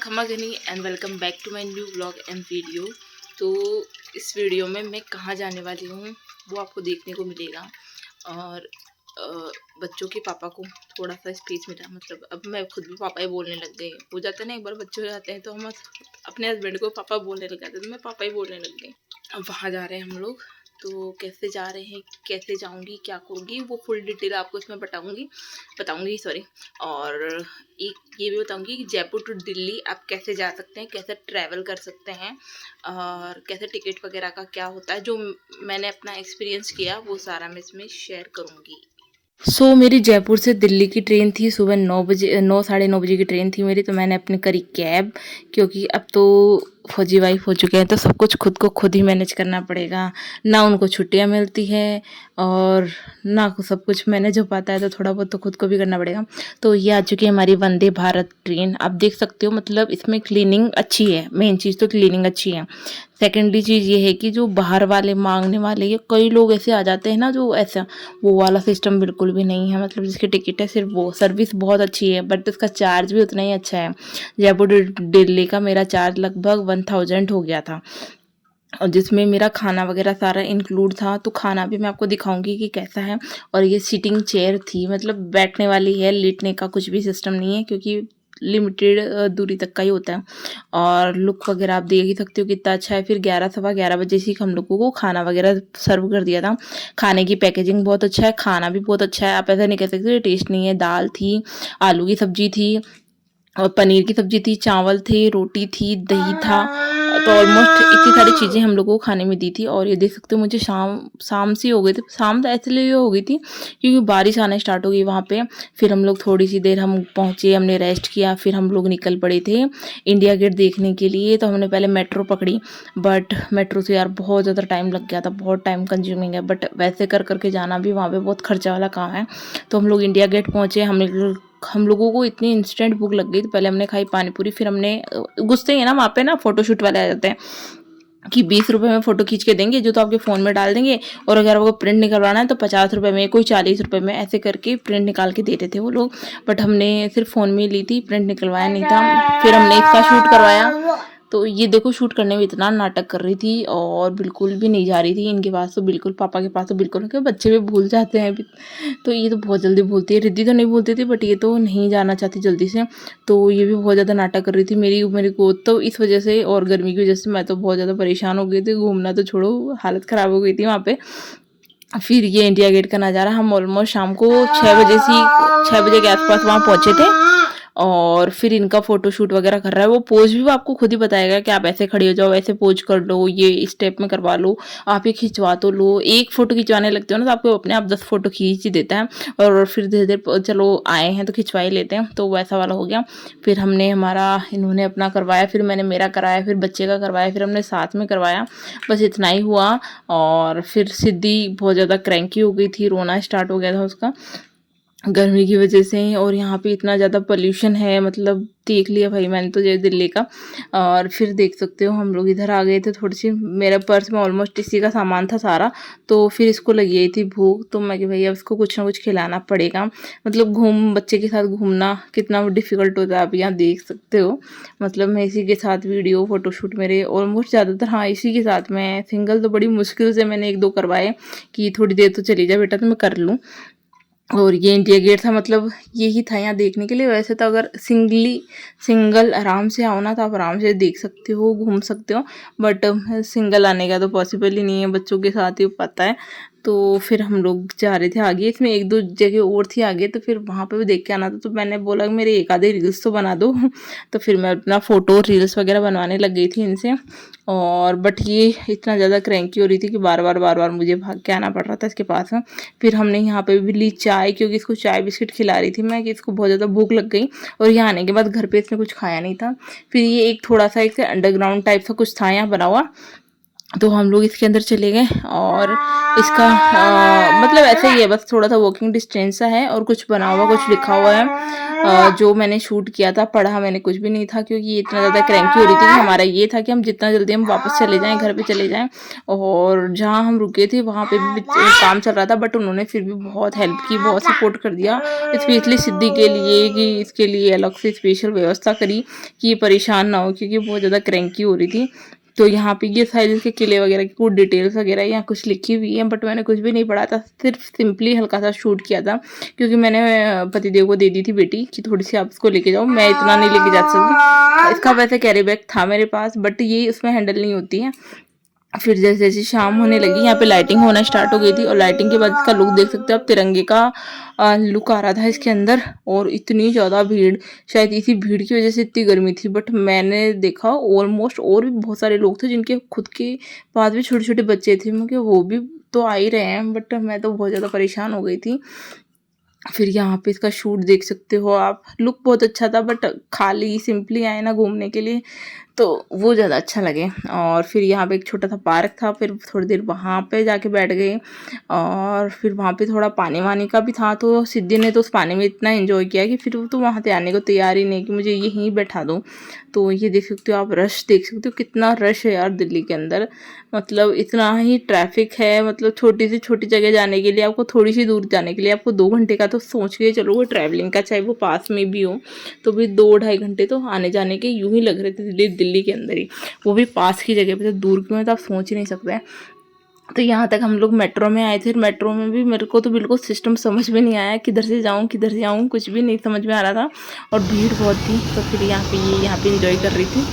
खमा गनी and welcome back to my new vlog and video. तो इस वीडियो में मैं कहाँ जाने वाली हूँ वो आपको देखने को मिलेगा। और बच्चों के पापा को थोड़ा सा स्पेस मिला, मतलब अब मैं खुद भी पापा ही बोलने लग गई। हो जाता है ना, एक बार बच्चे हो जाते हैं तो हम अपने हस्बैंड को पापा बोलने लग जाते हैं, तो मैं पापा ही बोलने लग गई। अब वहाँ जा रहे हैं हम लोग, तो कैसे जा रहे हैं, कैसे जाऊंगी, क्या करूँगी, वो फुल डिटेल आपको इसमें बताऊंगी सॉरी। और एक ये भी बताऊंगी कि जयपुर टू दिल्ली आप कैसे जा सकते हैं, कैसे ट्रैवल कर सकते हैं और कैसे टिकट वगैरह का क्या होता है। जो मैंने अपना एक्सपीरियंस किया वो सारा मैं इसमें शेयर करूँगी। मेरी जयपुर से दिल्ली की ट्रेन थी सुबह 9 बजे, 9 साढ़े 9 बजे की ट्रेन थी मेरी। तो मैंने अपनी करी कैब, क्योंकि अब तो फौजी वाइफ हो चुके हैं तो सब कुछ खुद को खुद ही मैनेज करना पड़ेगा। ना उनको छुट्टियां मिलती है और ना सब कुछ मैनेज हो पाता है, तो थोड़ा बहुत तो खुद को भी करना पड़ेगा। तो ये आ चुकी है हमारी वंदे भारत ट्रेन। आप देख सकते हो, मतलब इसमें क्लीनिंग अच्छी है। मेन चीज़ तो क्लीनिंग अच्छी है। सेकेंडरी चीज़ ये है कि जो बाहर वाले मांगने वाले, ये कई लोग ऐसे आ जाते हैं ना, जो ऐसा वो वाला सिस्टम बिल्कुल भी नहीं है। मतलब जिसकी टिकट है सिर्फ वो, सर्विस बहुत अच्छी है बट उसका चार्ज भी उतना ही अच्छा है। जयपुर दिल्ली का मेरा चार्ज लगभग 1000 हो गया था, और जिसमें मेरा खाना वगैरह सारा इंक्लूड था। तो खाना भी मैं आपको दिखाऊंगी कि कैसा है। और ये सीटिंग चेयर थी, मतलब बैठने वाली है, लेटने का कुछ भी सिस्टम नहीं है, क्योंकि लिमिटेड दूरी तक का ही होता है। और लुक वगैरह आप देख ही सकते हो कितना अच्छा है। फिर 11 सवा 11 बजे से हम लोगों को खाना वगैरह सर्व कर दिया था। खाने की पैकेजिंग बहुत अच्छा है, खाना भी बहुत अच्छा है। आप ऐसा नहीं कह सकते टेस्ट नहीं है। दाल थी, आलू की सब्जी थी और पनीर की सब्जी थी, चावल थे, रोटी थी, दही था। तो ऑलमोस्ट इतनी सारी चीज़ें हम लोगों को खाने में दी थी। और ये देख सकते हो, मुझे शाम सी हो गई थी। शाम तो इसलिए हो गई थी क्योंकि बारिश आना स्टार्ट हो गई वहाँ पे। फिर हम लोग थोड़ी सी देर हम पहुँचे, हमने रेस्ट किया, फिर हम लोग निकल पड़े थे इंडिया गेट देखने के लिए। तो हमने पहले मेट्रो पकड़ी, बट मेट्रो से यार बहुत ज़्यादा टाइम लग गया था, बहुत टाइम कंज्यूमिंग है। बट वैसे कर करके जाना भी वहाँ पे बहुत खर्चा वाला काम है। तो हम लोग इंडिया गेट पहुँचे। हम लोगों को इतनी इंस्टेंट भूख लग गई, तो पहले हमने खाई पानी पूरी। फिर हमने घुसते ही ना वहाँ पे ना फोटोशूट वाले आ जाते हैं कि 20 रुपये में फ़ोटो खींच के देंगे, जो तो आपके फ़ोन में डाल देंगे। और अगर आपको प्रिंट निकलवाना है तो 50 रुपये में, कोई 40 रुपये में, ऐसे करके प्रिंट निकाल के दे रहे थे वो लोग। बट हमने सिर्फ फ़ोन में ली थी, प्रिंट निकलवाया नहीं था। फिर हमने इसका शूट करवाया। तो ये देखो, शूट करने में इतना नाटक कर रही थी और बिल्कुल भी नहीं जा रही थी इनके पास। तो बिल्कुल पापा के पास तो बिल्कुल, क्योंकि बच्चे भी भूल जाते हैं अभी। तो ये तो बहुत जल्दी भूलती है। रिद्धि तो नहीं भूलती थी, बट ये तो नहीं जाना चाहती जल्दी से। तो ये भी बहुत ज़्यादा नाटक कर रही थी। मेरी गोद तो इस वजह से और गर्मी की वजह से मैं तो बहुत ज़्यादा परेशान हो गई थी। घूमना तो छोड़ो, हालत ख़राब हो गई थी वहाँ पे। फिर ये इंडिया गेट का नज़ारा, हम ऑलमोस्ट शाम को 6 बजे के आसपास वहाँ पहुँचे थे। और फिर इनका फोटो शूट वगैरह कर रहा है। वो पोज भी वो आपको खुद ही बताएगा कि आप ऐसे खड़े हो जाओ, ऐसे पोज कर लो, ये स्टेप में करवा लो, आप ये खिंचवा तो लो। एक फ़ोटो खिंचवाने लगते हो ना तो आपको अपने आप 10 फ़ोटो खींच ही देता है। और फिर धीरे धीरे चलो आए हैं तो खिंचवा ही लेते हैं, तो वैसा वाला हो गया। फिर हमने इन्होंने अपना करवाया, फिर मैंने मेरा कराया, फिर बच्चे का करवाया, फिर हमने साथ में करवाया। बस इतना ही हुआ। और फिर सिद्धि बहुत ज़्यादा क्रैंकी हो गई थी, रोना स्टार्ट हो गया था उसका गर्मी की वजह से। और यहाँ पे इतना ज़्यादा पोल्यूशन है, मतलब देख लिया भाई मैंने तो दिल्ली का। और फिर देख सकते हो हम लोग इधर आ गए थे। थोड़ी सी मेरा पर्स में ऑलमोस्ट इसी का सामान था सारा। तो फिर इसको लगी गई थी भूख, तो मैं कि भैया इसको कुछ ना कुछ खिलाना पड़ेगा। मतलब बच्चे के साथ घूमना कितना डिफ़िकल्ट होता है, आप यहाँ देख सकते हो। मतलब मैं इसी के साथ वीडियो फ़ोटोशूट मेरे ऑलमोस्ट ज़्यादातर, हाँ इसी के साथ। मैं सिंगल तो बड़ी मुश्किल से मैंने 1-2 करवाए कि थोड़ी देर तो चली जा बेटा तो मैं कर लूँ। और ये इंडिया गेट था, मतलब यही था यहाँ देखने के लिए। वैसे तो अगर सिंगल आराम से आओ ना तो आप आराम से देख सकते हो, घूम सकते हो। बट सिंगल आने का तो पॉसिबल ही नहीं है, बच्चों के साथ ही पता है। तो फिर हम लोग जा रहे थे आगे, इसमें 1-2 जगह और थी आगे, तो फिर वहाँ पे भी देख के आना था। तो मैंने बोला मेरे एक आधे रील्स तो बना दो। तो फिर मैं अपना फ़ोटो रील्स वगैरह बनवाने लग गई थी इनसे। और बट ये इतना ज़्यादा क्रैंकी हो रही थी कि बार बार मुझे भाग के आना पड़ रहा था इसके पास में। फिर हमने यहाँ पे भी ली चाय, क्योंकि इसको चाय बिस्किट खिला रही थी मैं कि इसको बहुत ज़्यादा भूख लग गई। और यहाँ आने के बाद घर पे इसने कुछ खाया नहीं था। फिर ये एक थोड़ा सा एक अंडरग्राउंड टाइप सा कुछ था यहाँ बना हुआ, तो हम लोग इसके अंदर चले गए और इसका मतलब ऐसा ही है, बस थोड़ा सा वॉकिंग डिस्टेंस सा है और कुछ बना हुआ कुछ लिखा हुआ है। जो मैंने शूट किया था, पढ़ा मैंने कुछ भी नहीं था क्योंकि ये इतना ज़्यादा क्रैंकी हो रही थी कि हमारा ये था कि हम जितना जल्दी हम वापस चले जाएं, घर पे चले जाएं। और जहाँ हम रुके थे वहाँ पे भी काम चल रहा था, बट उन्होंने फिर भी बहुत हेल्प की, बहुत सपोर्ट कर दिया, स्पेशली सिद्धि के लिए कि इसके लिए अलग से स्पेशल व्यवस्था करी कि ये परेशान ना हो क्योंकि बहुत ज़्यादा क्रैंकी हो रही थी। तो यहाँ पे ये साइज के किले वगैरह की कुछ डिटेल्स वगैरह यहाँ कुछ लिखी हुई है, बट मैंने कुछ भी नहीं पढ़ा था, सिर्फ सिंपली हल्का सा शूट किया था क्योंकि मैंने पतिदेव को दे दी थी बेटी कि थोड़ी सी आप इसको लेके जाओ, मैं इतना नहीं लेके जा सकती। इसका वैसे कैरी बैग था मेरे पास, बट ये उसमें हैंडल नहीं होती है। फिर जैसे जैसे शाम होने लगी यहाँ पे लाइटिंग होना स्टार्ट हो गई थी और लाइटिंग के बाद इसका लुक देख सकते हो आप, तिरंगे का लुक आ रहा था इसके अंदर। और इतनी ज़्यादा भीड़, शायद इसी भीड़ की वजह से इतनी गर्मी थी, बट मैंने देखा ऑलमोस्ट और भी बहुत सारे लोग थे जिनके खुद के पास भी छोटे छोटे बच्चे थे, मुझे वो भी तो आ ही रहे हैं, बट मैं तो बहुत ज़्यादा परेशान हो गई थी। फिर यहाँ पे इसका शूट देख सकते हो आप, लुक बहुत अच्छा था, बट खाली सिंपली आए ना घूमने के लिए तो वो ज़्यादा अच्छा लगे। और फिर यहाँ पे एक छोटा सा पार्क था, फिर थोड़ी देर वहाँ पे जाके बैठ गए और फिर वहाँ पे थोड़ा पानी वानी का भी था, तो सिद्धि ने तो उस पानी में इतना एंजॉय किया कि फिर वो तो वहाँ से आने को तैयार ही नहीं कि मुझे यहीं बैठा दो। तो ये देख सकते हो आप, रश देख सकते हो कितना रश है यार दिल्ली के अंदर, मतलब इतना ही ट्रैफिक है। मतलब छोटी से छोटी जगह जाने के लिए आपको, थोड़ी सी दूर जाने के लिए आपको 2 घंटे का तो सोच के चलो वो ट्रैवलिंग का, चाहे वो पास में भी हो तो भी 2-2.5 घंटे तो आने जाने के यूं ही लग रहे थे दिल्ली के अंदर ही, वो भी पास की जगह पे। तो दूर की में तो आप सोच ही नहीं सकते हैं। तो यहाँ तक हम लोग मेट्रो में आए थे, मेट्रो में भी मेरे को तो बिल्कुल सिस्टम समझ में नहीं आया, किधर से जाऊँ किधर से आऊँ, कुछ भी नहीं समझ में आ रहा था और भीड़ बहुत थी। तो फिर यहाँ पे इंजॉय कर रही थी।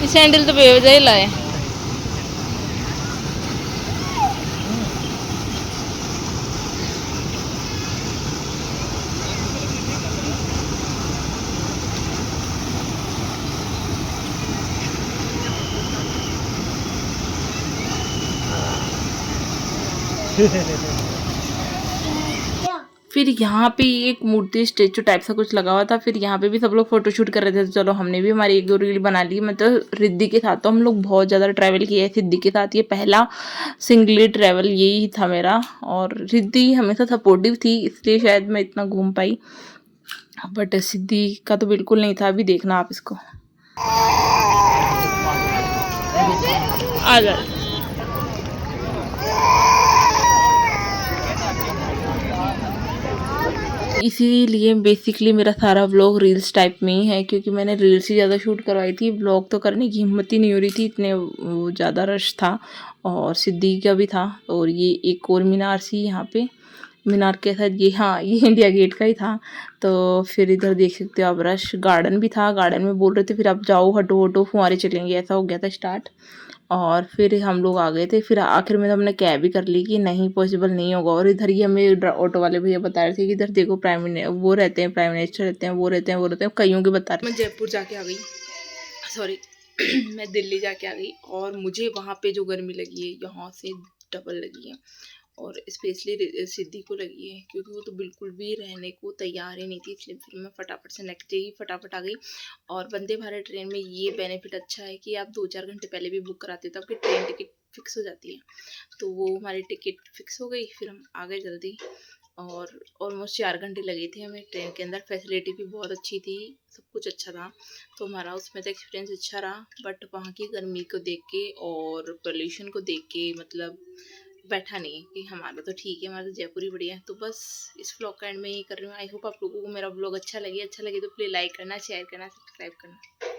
सैंडल तो बेवजह ही लाए। फिर यहाँ पे एक मूर्ति स्टेचू टाइप सा कुछ लगा हुआ था, फिर यहाँ पे भी सब लोग फोटोशूट कर रहे थे, तो चलो हमने भी हमारी 1-2 रील बना ली। मतलब रिद्धि के साथ तो हम लोग बहुत ज़्यादा ट्रैवल किया है, सिद्धि के साथ ये पहला सिंगली ट्रैवल यही था मेरा। और रिद्धि हमेशा सपोर्टिव थी इसलिए शायद मैं इतना घूम पाई, बट सिद्धि का तो बिल्कुल नहीं था। अभी देखना आप इसको, आ जाए। इसीलिए बेसिकली मेरा सारा व्लॉग रील्स टाइप में ही है क्योंकि मैंने रील्स ही ज़्यादा शूट करवाई थी, व्लॉग तो करने की हिम्मत ही नहीं हो रही थी, इतने वो ज़्यादा रश था। और सिद्धि का भी था। और ये एक और मीनार सी यहाँ पे, मीनार के साथ ये, हाँ ये इंडिया गेट का ही था। तो फिर इधर देख सकते हो आप, रश गार्डन भी था, गार्डन में बोल रहे थे फिर आप जाओ हटो हटो फुहारे चलेंगे, ऐसा हो गया था स्टार्ट। और फिर हम लोग आ गए थे, फिर आखिर में तो हमने कैब ही कर ली कि नहीं पॉसिबल नहीं होगा। और इधर ही हमें ऑटो वाले भैया बता रहे थे कि इधर देखो वो रहते हैं, प्राइम मिनिस्टर रहते हैं, वो रहते हैं, वो रहते हैं, कईयों के बता रहे। मैं जयपुर जाके आ गई, सॉरी मैं दिल्ली जाके आ गई और मुझे वहाँ पे जो गर्मी लगी है यहाँ से डबल लगी है। और स्पेशली सिद्धि को लगी है क्योंकि वो तो बिल्कुल भी रहने को तैयार ही नहीं थी, इसलिए फिर मैं फटाफट से नेक्स्ट डे ही फटाफट आ गई। और वंदे भारत ट्रेन में ये बेनिफिट अच्छा है कि आप 2-4 घंटे पहले भी बुक कराते हो तो आपकी ट्रेन टिकट फिक्स हो जाती है। तो वो हमारी टिकट फिक्स हो गई, फिर हम आ गए जल्दी। और ऑलमोस्ट 4 घंटे लगे थे हमें ट्रेन के अंदर, फैसिलिटी भी बहुत अच्छी थी, सब कुछ अच्छा था। तो हमारा उसमें तो एक्सपीरियंस अच्छा रहा, बट वहाँ की गर्मी को देख के और पोल्यूशन को देख के मतलब बैठा नहीं कि हमारा तो ठीक है, हमारा तो जयपुर ही बढ़िया है। तो बस इस व्लॉग का एंड में ही कर रही हूँ। आई होप आप लोगों को मेरा व्लॉग अच्छा लगे तो प्लीज़ लाइक करना, शेयर करना, सब्सक्राइब करना।